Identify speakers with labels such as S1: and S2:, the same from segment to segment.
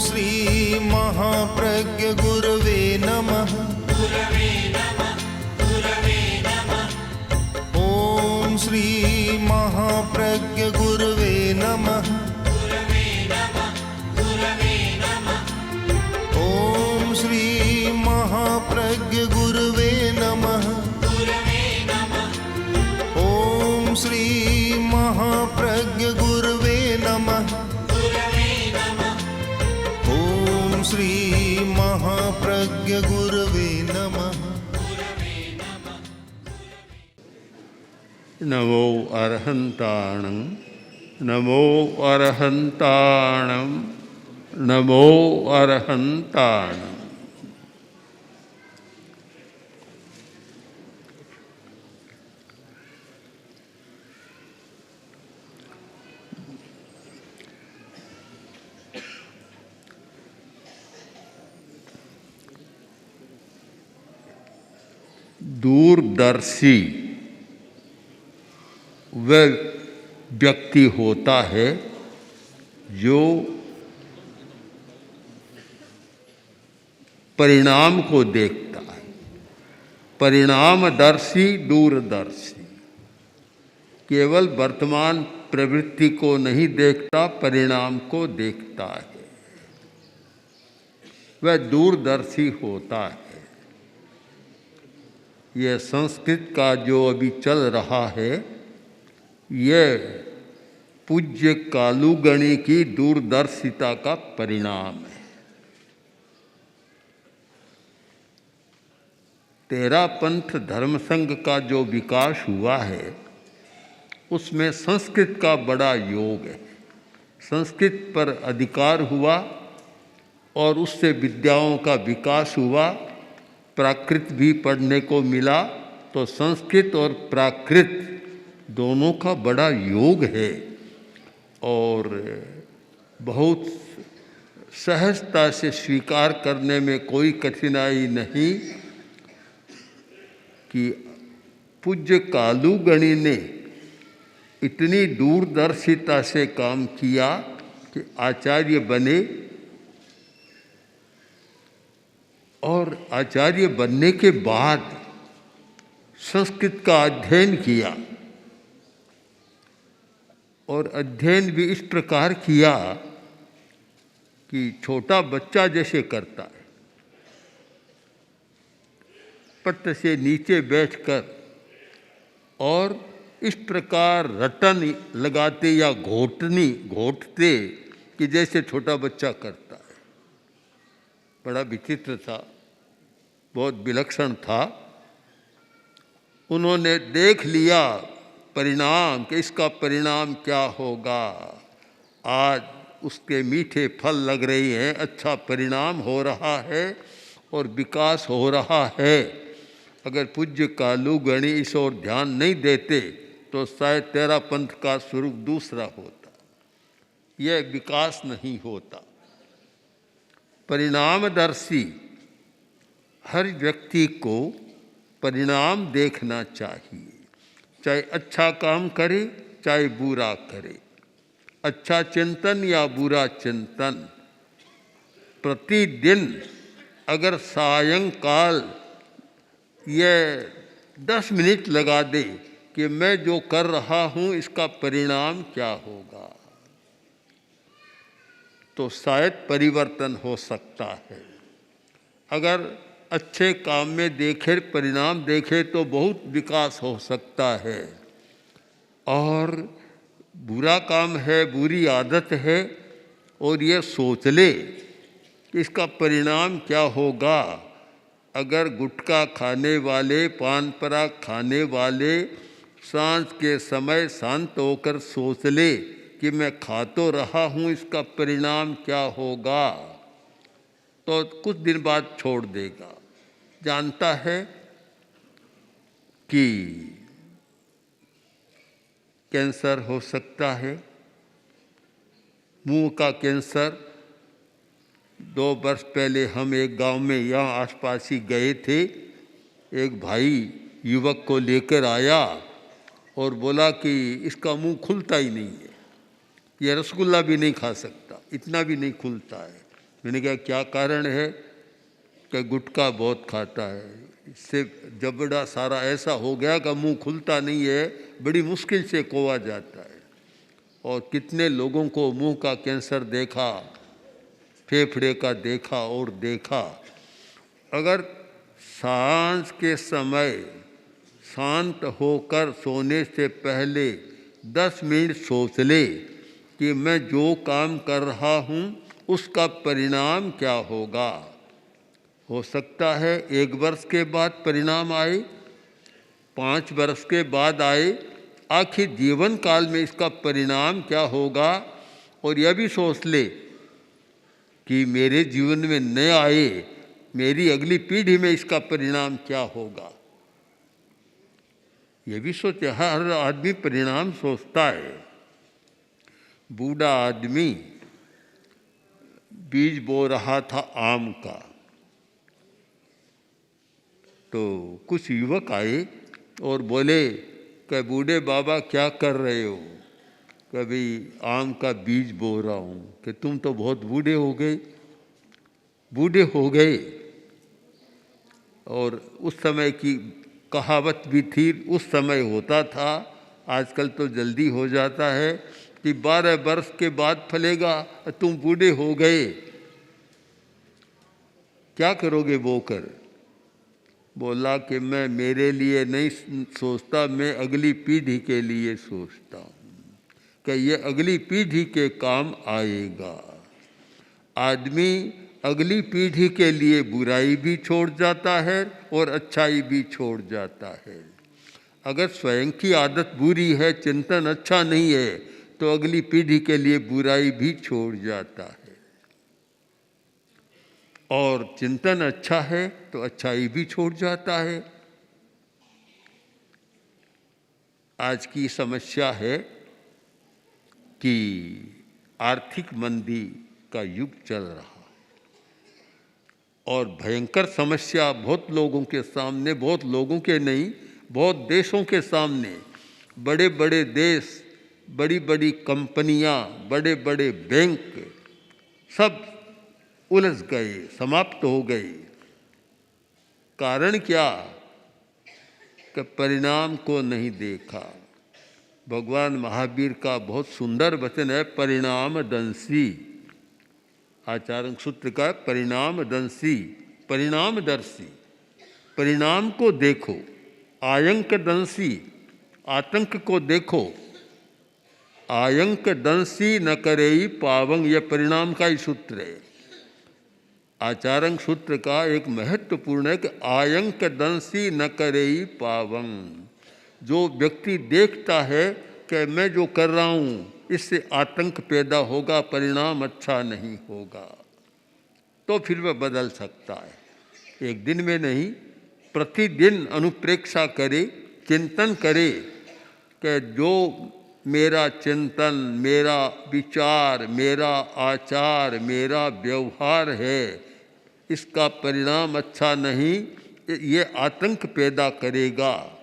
S1: श्री महाप्रज्ञ गुरवे नमः। ओम श्री महाप्रज्ञ गुरवे नमः। ओम श्री महाप्रज्ञ गुरवे नमः। ओम श्री महाप्रज्ञ गुरवे नमः। ओम श्री महाप्रज्ञ गुरवे नमः।
S2: नमो अरहंताणं नमो अरहंताणं नमो अरहंताणं। दूरदर्शी वह व्यक्ति होता है जो परिणाम को देखता है। परिणामदर्शी दूरदर्शी केवल वर्तमान प्रवृत्ति को नहीं देखता, परिणाम को देखता है, वह दूरदर्शी होता है। यह संस्कृत का जो अभी चल रहा है, यह पूज्य कालूगणी की दूरदर्शिता का परिणाम है। तेरा पंथ धर्म संघ का जो विकास हुआ है, उसमें संस्कृत का बड़ा योग है। संस्कृत पर अधिकार हुआ और उससे विद्याओं का विकास हुआ। प्राकृत भी पढ़ने को मिला, तो संस्कृत और प्राकृत दोनों का बड़ा योग है। और बहुत सहजता से स्वीकार करने में कोई कठिनाई नहीं कि पूज्य कालूगणी ने इतनी दूरदर्शिता से काम किया कि आचार्य बने, और आचार्य बनने के बाद संस्कृत का अध्ययन किया, और अध्ययन भी इस प्रकार किया कि छोटा बच्चा जैसे करता है। पट्ट से नीचे बैठकर और इस प्रकार रटन लगाते या घोटते कि जैसे छोटा बच्चा करता है। बड़ा विचित्र था, बहुत विलक्षण था। उन्होंने देख लिया परिणाम कि इसका परिणाम क्या होगा। आज उसके मीठे फल लग रहे हैं, अच्छा परिणाम हो रहा है और विकास हो रहा है। अगर पूज्य कालूगणी इस ओर ध्यान नहीं देते तो शायद तेरा पंथ का स्वरूप दूसरा होता, यह विकास नहीं होता। परिणामदर्शी हर व्यक्ति को परिणाम देखना चाहिए, चाहे अच्छा काम करे चाहे बुरा करे। अच्छा चिंतन या बुरा चिंतन प्रतिदिन अगर सायंकाल ये 10 मिनट लगा दे कि मैं जो कर रहा हूँ इसका परिणाम क्या होगा, तो शायद परिवर्तन हो सकता है। अगर अच्छे काम में देखे, परिणाम देखे तो बहुत विकास हो सकता है। और बुरा काम है, बुरी आदत है, और ये सोच ले कि इसका परिणाम क्या होगा। अगर गुटखा खाने वाले, पान पराग खाने वाले सांझ के समय शांत होकर सोच ले कि मैं खा तो रहा हूँ, इसका परिणाम क्या होगा, तो कुछ दिन बाद छोड़ देगा। जानता है कि कैंसर हो सकता है, मुंह का कैंसर। 2 वर्ष पहले हम एक गांव में यहाँ आसपास ही गए थे। एक भाई युवक को लेकर आया और बोला कि इसका मुंह खुलता ही नहीं है, यह रसगुल्ला भी नहीं खा सकता, इतना भी नहीं खुलता है। मैंने कहा क्या कारण है? कि गुटखा बहुत खाता है, इससे जबड़ा सारा ऐसा हो गया कि मुंह खुलता नहीं है, बड़ी मुश्किल से कोआ जाता है। और कितने लोगों को मुंह का कैंसर देखा, फेफड़े का देखा और देखा। अगर सांझ के समय शांत होकर सोने से पहले 10 मिनट सोच ले कि मैं जो काम कर रहा हूँ उसका परिणाम क्या होगा। हो सकता है 1 वर्ष के बाद परिणाम आए, 5 वर्ष के बाद आए, आखिर जीवन काल में इसका परिणाम क्या होगा। और यह भी सोच ले कि मेरे जीवन में न आए, मेरी अगली पीढ़ी में इसका परिणाम क्या होगा। ये भी सोचे, हर आदमी परिणाम सोचता है। बूढ़ा आदमी बीज बो रहा था आम का, तो कुछ युवक आए और बोले कि बूढ़े बाबा क्या कर रहे हो? कभी आम का बीज बो रहा हूँ। कि तुम तो बहुत बूढ़े हो गए। बूढ़े हो गए। और उस समय की कहावत भी थी, उस समय होता था, आजकल तो जल्दी हो जाता है कि 12 वर्ष के बाद फलेगा, तुम बूढ़े हो गए, क्या करोगे बोकर? बोला कि मैं मेरे लिए नहीं सोचता, मैं अगली पीढ़ी के लिए सोचता हूँ कि ये अगली पीढ़ी के काम आएगा। आदमी अगली पीढ़ी के लिए बुराई भी छोड़ जाता है और अच्छाई भी छोड़ जाता है। अगर स्वयं की आदत बुरी है, चिंतन अच्छा नहीं है, तो अगली पीढ़ी के लिए बुराई भी छोड़ जाता है। और चिंतन अच्छा है तो अच्छाई भी छोड़ जाता है। आज की समस्या है कि आर्थिक मंदी का युग चल रहा है और भयंकर समस्या बहुत लोगों के सामने, बहुत लोगों के नहीं, बहुत देशों के सामने। बड़े बड़े देश, बड़ी बड़ी कंपनियां, बड़े बड़े बैंक सब उलझ गए, समाप्त हो गए। कारण क्या? कि परिणाम को नहीं देखा। भगवान महावीर का बहुत सुंदर वचन है, परिणाम दंसी। आचार्य सूत्र का परिणाम दंसी, परिणामदर्शी। परिणाम को देखो। आयंक दंसी, आतंक को देखो। आयंक दंसी न करेई पावंग, यह परिणाम का ही सूत्र है। आचार्य सूत्र का एक महत्वपूर्ण है कि आयंक दंसी न करेई पावंग। जो व्यक्ति देखता है कि मैं जो कर रहा हूँ इससे आतंक पैदा होगा, परिणाम अच्छा नहीं होगा, तो फिर वह बदल सकता है। एक दिन में नहीं, प्रतिदिन अनुप्रेक्षा करे, चिंतन करे कि जो मेरा चिंतन, मेरा विचार, मेरा आचार, मेरा व्यवहार है, इसका परिणाम अच्छा नहीं, ये आतंक पैदा करेगा।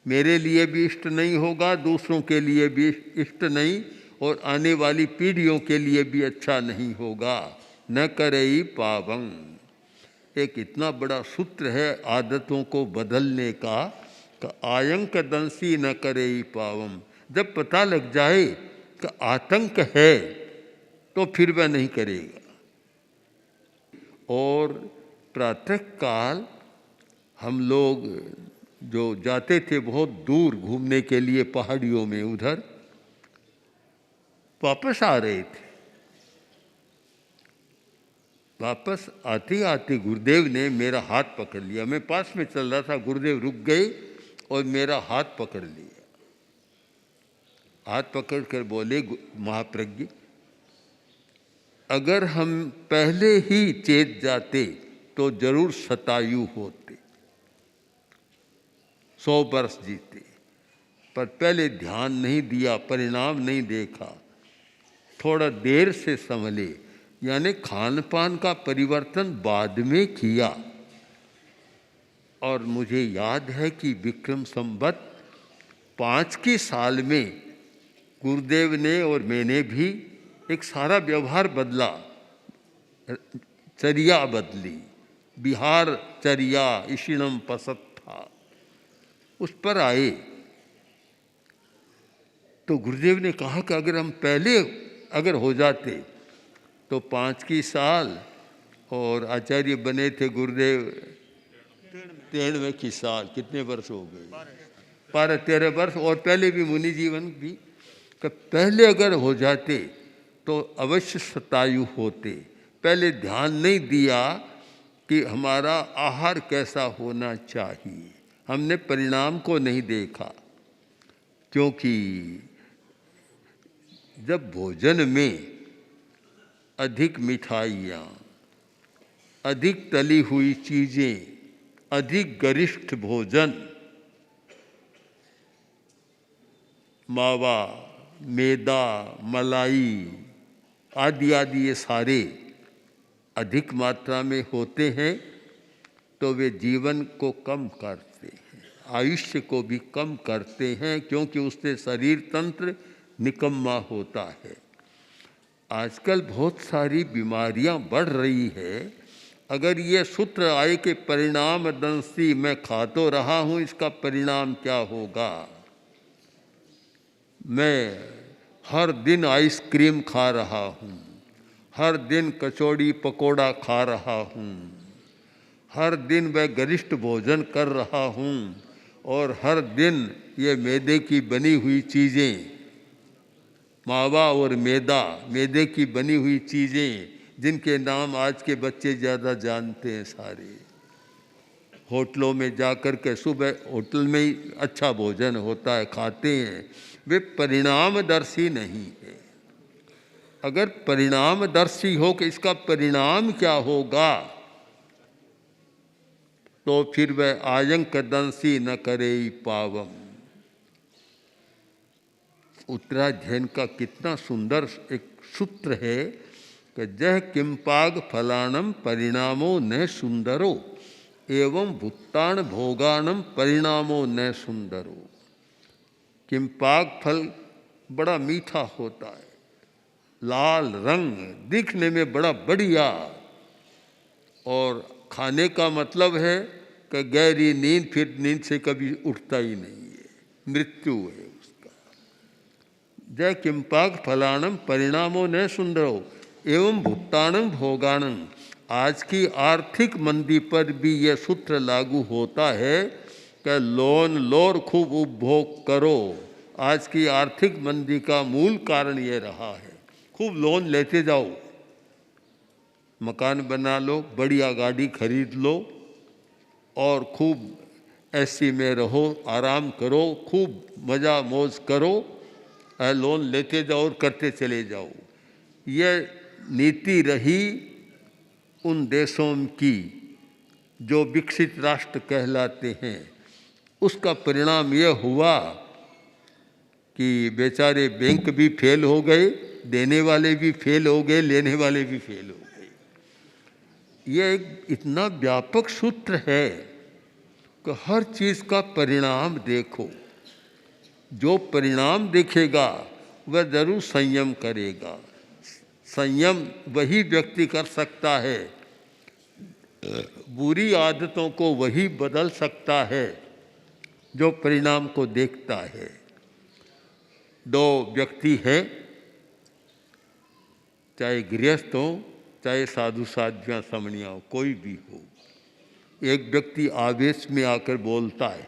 S2: मेरे लिए भी इष्ट नहीं होगा, दूसरों के लिए भी इष्ट नहीं, और आने वाली पीढ़ियों के लिए भी अच्छा नहीं होगा। न करेई पावंग, एक इतना बड़ा सूत्र है आदतों को बदलने का कि आयंक दंसी न करेई पावम। जब पता लग जाए कि आतंक है तो फिर वह नहीं करेगा। और प्रातःकाल हम लोग जो जाते थे बहुत दूर घूमने के लिए पहाड़ियों में, उधर वापस आ रहे थे। वापस आते आते गुरुदेव ने मेरा हाथ पकड़ लिया। मैं पास में चल रहा था, गुरुदेव रुक गए और मेरा हाथ पकड़ लिया। हाथ पकड़ कर बोले, महाप्रज्ञ, अगर हम पहले ही चेत जाते तो जरूर शतायु होते, 100 वर्ष जीते, पर पहले ध्यान नहीं दिया, परिणाम नहीं देखा, थोड़ा देर से संभले, यानी खान पान का परिवर्तन बाद में किया। और मुझे याद है कि विक्रम संवत 5 के साल में गुरुदेव ने और मैंने भी एक सारा व्यवहार बदला। चर्या बदली, बिहार चर्या इशिणम पसत्था, उस पर आए। तो गुरुदेव ने कहा कि अगर हम पहले अगर हो जाते तो 5 की साल, और आचार्य बने थे गुरुदेव 93 की साल, कितने वर्ष हो गए? 12-13 वर्ष, और पहले भी मुनि जीवन भी, कि पहले अगर हो जाते तो अवश्य शतायु होते। पहले ध्यान नहीं दिया कि हमारा आहार कैसा होना चाहिए, हमने परिणाम को नहीं देखा। क्योंकि जब भोजन में अधिक मिठाइयाँ, अधिक तली हुई चीज़ें, अधिक गरिष्ठ भोजन, मावा, मैदा, मलाई आदि आदि ये सारे अधिक मात्रा में होते हैं, तो वे जीवन को कम करते हैं, आयुष्य को भी कम करते हैं, क्योंकि उससे शरीर तंत्र निकम्मा होता है। आजकल बहुत सारी बीमारियां बढ़ रही है। अगर ये सूत्र आए कि परिणाम दंसी, मैं खा तो रहा हूँ, इसका परिणाम क्या होगा? मैं हर दिन आइसक्रीम खा रहा हूँ, हर दिन कचौड़ी पकोड़ा खा रहा हूँ, हर दिन मैं गरिष्ठ भोजन कर रहा हूँ, और हर दिन ये मैदे की बनी हुई चीज़ें, मावा और मैदा, मैदे की बनी हुई चीज़ें, जिनके नाम आज के बच्चे ज़्यादा जानते हैं सारे। होटलों में जाकर के सुबह होटल में ही अच्छा भोजन होता है, खाते हैं, वे परिणामदर्शी नहीं है। अगर परिणामदर्शी हो कि इसका परिणाम क्या होगा, तो फिर वह आयंक दंसी न करे पावम। उत्तराध्ययन का कितना सुंदर एक सूत्र है कि जह किंपाग फलानम परिणामो न सुंदरो एवं भुत्तान भोगानम परिणामो न सुंदरो। किंपाग फल बड़ा मीठा होता है, लाल रंग, दिखने में बड़ा बढ़िया, और खाने का मतलब है कि गहरी नींद, फिर नींद से कभी उठता ही नहीं है, मृत्यु है उसका। जय किंपाग फलानम परिणामो न सुंदरो एवं भुक्तानम भोगानम। आज की आर्थिक मंदी पर भी यह सूत्र लागू होता है कि लोन लो और खूब उपभोग करो। आज की आर्थिक मंदी का मूल कारण ये रहा है, खूब लोन लेते जाओ, मकान बना लो, बढ़िया गाड़ी खरीद लो, और खूब एसी में रहो, आराम करो, खूब मज़ा मौज करो, लोन लेते जाओ और करते चले जाओ। यह नीति रही उन देशों की जो विकसित राष्ट्र कहलाते हैं। उसका परिणाम यह हुआ कि बेचारे बैंक भी फेल हो गए, देने वाले भी फेल हो गए, लेने वाले भी फेल हो गए। यह एक इतना व्यापक सूत्र है कि हर चीज़ का परिणाम देखो। जो परिणाम देखेगा वह जरूर संयम करेगा। संयम वही व्यक्ति कर सकता है, बुरी आदतों को वही बदल सकता है जो परिणाम को देखता है। 2 व्यक्ति हैं, चाहे गृहस्थ हो, चाहे साधु साध्वियाँ समणियाँ हो, कोई भी हो। एक व्यक्ति आवेश में आकर बोलता है,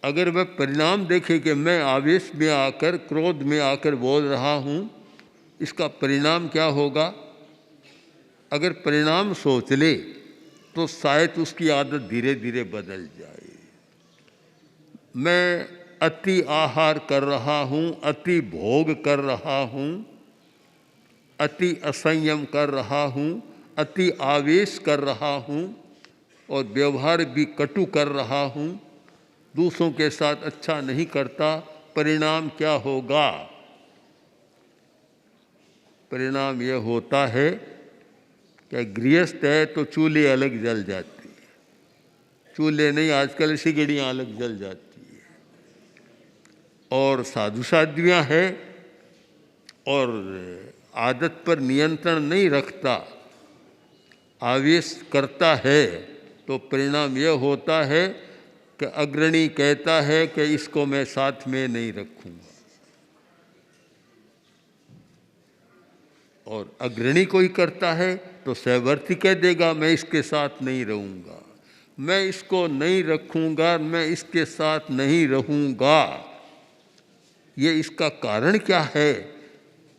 S2: अगर वह परिणाम देखे कि मैं आवेश में आकर, क्रोध में आकर बोल रहा हूँ, इसका परिणाम क्या होगा, अगर परिणाम सोच ले तो शायद उसकी आदत धीरे धीरे बदल जाए। मैं अति आहार कर रहा हूँ, अति भोग कर रहा हूँ, अति असंयम कर रहा हूँ, अति आवेश कर रहा हूँ, और व्यवहार भी कटु कर रहा हूँ, दूसरों के साथ अच्छा नहीं करता। परिणाम क्या होगा? परिणाम यह होता है कि गृहस्थ है तो चूल्हे अलग जल जाती है, चूल्हे नहीं, आजकल सिगड़ियाँ अलग जल जाती है। और साधु साध्वियाँ हैं और आदत पर नियंत्रण नहीं रखता, आवेश करता है, तो परिणाम यह होता है कि अग्रणी कहता है कि इसको मैं साथ में नहीं रखूँगा, और अग्रणी कोई करता है तो सहवर्ती कह देगा मैं इसके साथ नहीं रहूँगा, मैं इसको नहीं रखूँगा, मैं इसके साथ नहीं रहूँगा। ये इसका कारण क्या है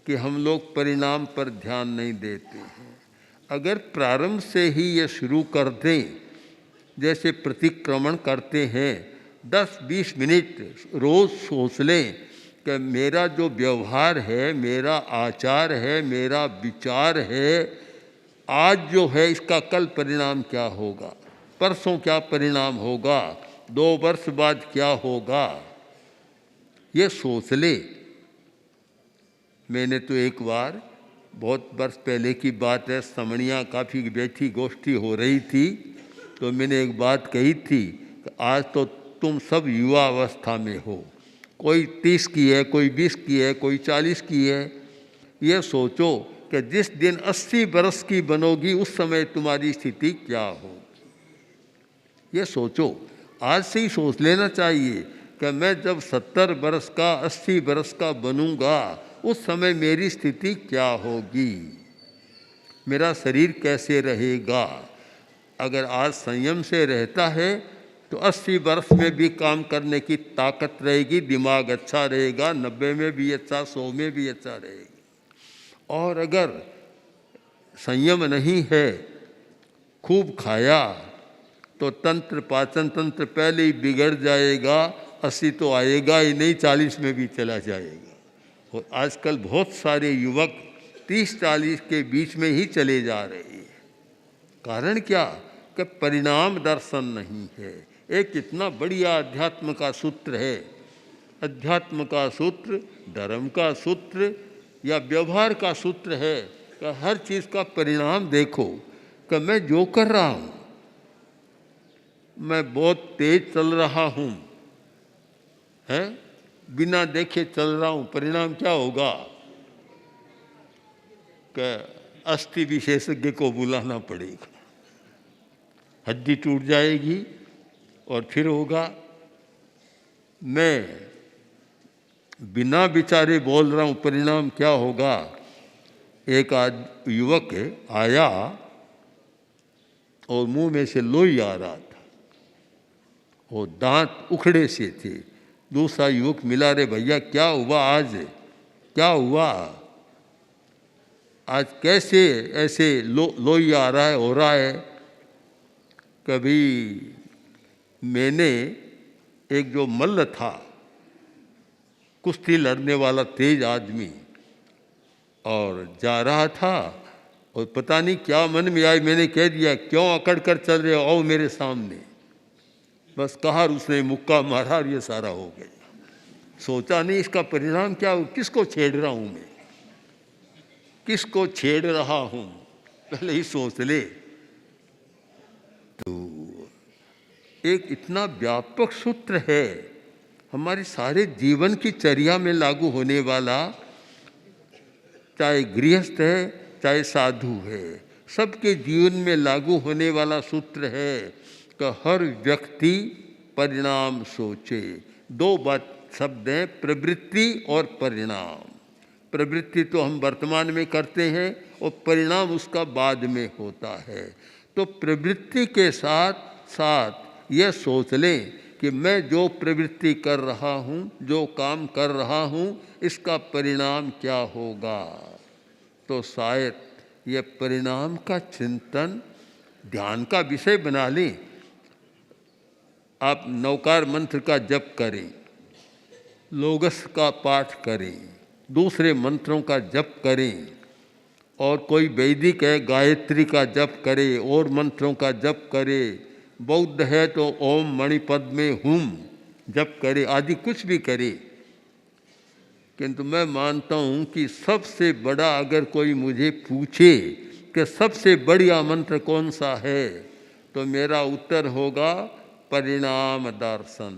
S2: कि हम लोग परिणाम पर ध्यान नहीं देते हैं। अगर प्रारंभ से ही ये शुरू कर दें, जैसे प्रतिक्रमण करते हैं, 10-20 मिनट रोज़ सोच लें कि मेरा जो व्यवहार है, मेरा आचार है, मेरा विचार है, आज जो है इसका कल परिणाम क्या होगा, परसों क्या परिणाम होगा, 2 वर्ष बाद क्या होगा, ये सोच ले। मैंने तो एक बार, बहुत वर्ष पहले की बात है, समणिया काफ़ी बैठी गोष्ठी हो रही थी, तो मैंने एक बात कही थी कि आज तो तुम सब युवा अवस्था में हो, कोई 30 की है, कोई 20 की है, कोई 40 की है। ये सोचो कि जिस दिन 80 बरस की बनोगी उस समय तुम्हारी स्थिति क्या होगी। ये सोचो, आज से ही सोच लेना चाहिए कि मैं जब 70 बरस का, 80 बरस का बनूंगा उस समय मेरी स्थिति क्या होगी, मेरा शरीर कैसे रहेगा। अगर आज संयम से रहता है तो 80 वर्ष में भी काम करने की ताकत रहेगी, दिमाग अच्छा रहेगा, 90 में भी अच्छा, 100 में भी अच्छा रहेगा। और अगर संयम नहीं है, खूब खाया तो तंत्र, पाचन तंत्र पहले ही बिगड़ जाएगा, 80 तो आएगा ही नहीं, 40 में भी चला जाएगा। और आजकल बहुत सारे युवक 30-40 के बीच में ही चले जा रहे हैं। कारण क्या कि परिणाम दर्शन नहीं है। एक इतना बढ़िया अध्यात्म का सूत्र है, अध्यात्म का सूत्र, धर्म का सूत्र या व्यवहार का सूत्र है कि हर चीज़ का परिणाम देखो कि मैं जो कर रहा हूँ, मैं बहुत तेज चल रहा हूँ, है, बिना देखे चल रहा हूँ, परिणाम क्या होगा कि अस्थि विशेषज्ञ को बुलाना पड़ेगा, हड्डी टूट जाएगी और फिर होगा। मैं बिना विचारे बोल रहा हूँ, परिणाम क्या होगा। एक युवक आया और मुंह में से लोई आ रहा था और दांत उखड़े से थे। दूसरा युवक मिला, रे भैया क्या हुआ, आज क्या हुआ, आज कैसे ऐसे लोई आ रहा है, हो रहा है। कभी मैंने एक जो मल्ल था, कुश्ती लड़ने वाला तेज आदमी, और जा रहा था और पता नहीं क्या मन में आई, मैंने कह दिया क्यों अकड़ कर चल रहे हो, आओ मेरे सामने। बस कहा, उसने मुक्का मारा और ये सारा हो गया। सोचा नहीं इसका परिणाम क्या हो, किसको छेड़ रहा हूँ मैं, किसको छेड़ रहा हूँ, पहले ही सोच ले। तो एक इतना व्यापक सूत्र है, हमारे सारे जीवन की चर्या में लागू होने वाला, चाहे गृहस्थ है चाहे साधु है, सबके जीवन में लागू होने वाला सूत्र है कि हर व्यक्ति परिणाम सोचे। 2 बात शब्द हैं, प्रवृत्ति और परिणाम। प्रवृत्ति तो हम वर्तमान में करते हैं और परिणाम उसका बाद में होता है। तो प्रवृत्ति के साथ साथ यह सोच लें कि मैं जो प्रवृत्ति कर रहा हूँ, जो काम कर रहा हूँ, इसका परिणाम क्या होगा। तो शायद यह परिणाम का चिंतन ध्यान का विषय बना लें। आप नवकार मंत्र का जप करें, लोगस का पाठ करें, दूसरे मंत्रों का जप करें, और कोई वैदिक है गायत्री का जप करे और मंत्रों का जप करे, बौद्ध है तो ओम मणिपद में हुम जप करे, आदि कुछ भी करे। किंतु मैं मानता हूँ कि सबसे बड़ा, अगर कोई मुझे पूछे कि सबसे बढ़िया मंत्र कौन सा है, तो मेरा उत्तर होगा परिणाम दर्शन।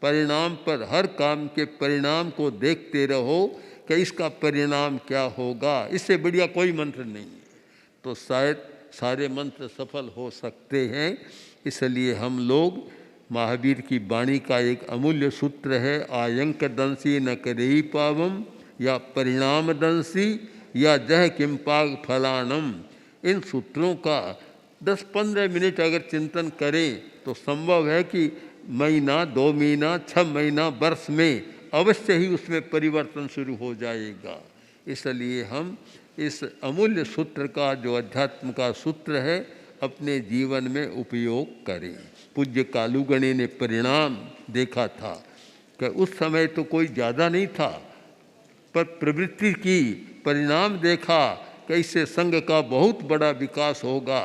S2: परिणाम पर, हर काम के परिणाम को देखते रहो कि इसका परिणाम क्या होगा, इससे बढ़िया कोई मंत्र नहीं है, तो शायद सारे मंत्र सफल हो सकते हैं। इसलिए हम लोग महावीर की वाणी का एक अमूल्य सूत्र है, आयंक दंसी न करेही पावम, या परिणाम दंसी, या जह किम्पाग फलानम। इन सूत्रों का 10-15 मिनट अगर चिंतन करें तो संभव है कि महीना, 2 महीना, 6 महीना, वर्ष में अवश्य ही उसमें परिवर्तन शुरू हो जाएगा। इसलिए हम इस अमूल्य सूत्र का, जो अध्यात्म का सूत्र है, अपने जीवन में उपयोग करें। पूज्य कालूगणी ने परिणाम देखा था कि उस समय तो कोई ज़्यादा नहीं था, पर प्रवृत्ति की, परिणाम देखा कि इससे संघ का बहुत बड़ा विकास होगा।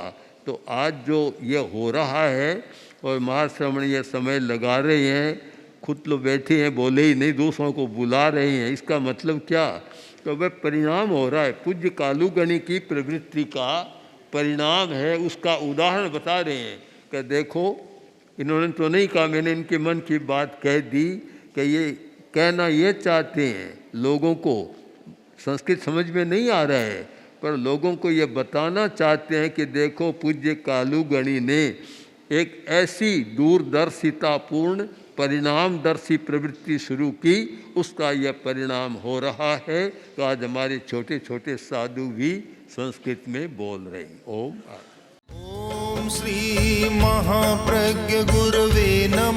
S2: तो आज जो ये हो रहा है और महाश्रवण ये समय लगा रहे हैं, खुद लोग बैठे हैं, बोले ही नहीं, दूसरों को बुला रहे हैं, इसका मतलब क्या? तो वह परिणाम हो रहा है, पूज्य कालूगणी की प्रवृत्ति का परिणाम है। उसका उदाहरण बता रहे हैं कि देखो, इन्होंने तो नहीं कहा, मैंने इनके मन की बात कह दी कि ये कहना ये चाहते हैं, लोगों को संस्कृत समझ में नहीं आ रहा है, पर लोगों को ये बताना चाहते हैं कि देखो, पूज्य कालूगणी ने एक ऐसी दूरदर्शितापूर्ण परिणामदर्शी प्रवृत्ति शुरू की, उसका यह परिणाम हो रहा है। तो आज हमारे छोटे छोटे साधु भी संस्कृत में बोल रहे हैं। ओम
S1: ओम श्री महाप्रज्ञ गुरवे नमः।